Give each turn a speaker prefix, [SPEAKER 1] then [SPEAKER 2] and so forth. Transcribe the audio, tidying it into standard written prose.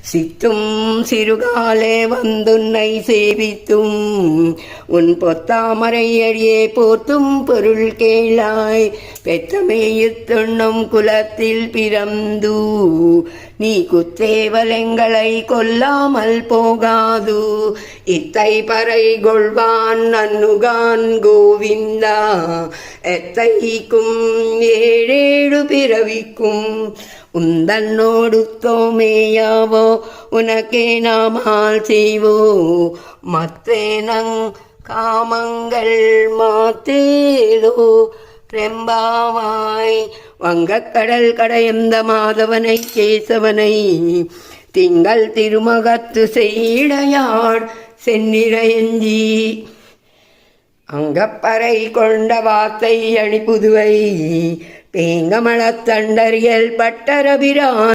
[SPEAKER 1] சித்தும் சிறுகாலே வந்துன்னை சேவித்தும் உன் பொத்தாமரை அடியே போத்தும் பொருள் கேளாய். பெத்தமேயுத்துண்ணும் குலத்தில் பிறந்து நீ குத்தேவலங்களை கொல்லாமல் போகாது. இத்தை பறை கொள்வான் நன்னுகான் கோவிந்தா எத்தைக்கும் ஏழேழு பிறவிக்கும் உந்தன்னோடு தோமேயாவோ உனக்கே நாமால் செய்வோ. மத்தேனங் காமங்கள் மாத்தேலோ ரெம்பாவாய். வங்கக்கடல் கடையந்த மாதவனை கேசவனை திங்கள் திருமகத்து செய்டையார் செந்நிறையஞ்சி அங்கப்பறை கொண்ட வார்த்தை அணி புதுவை பேங்கமளத்தண்டறியல் பட்டரபிரான்.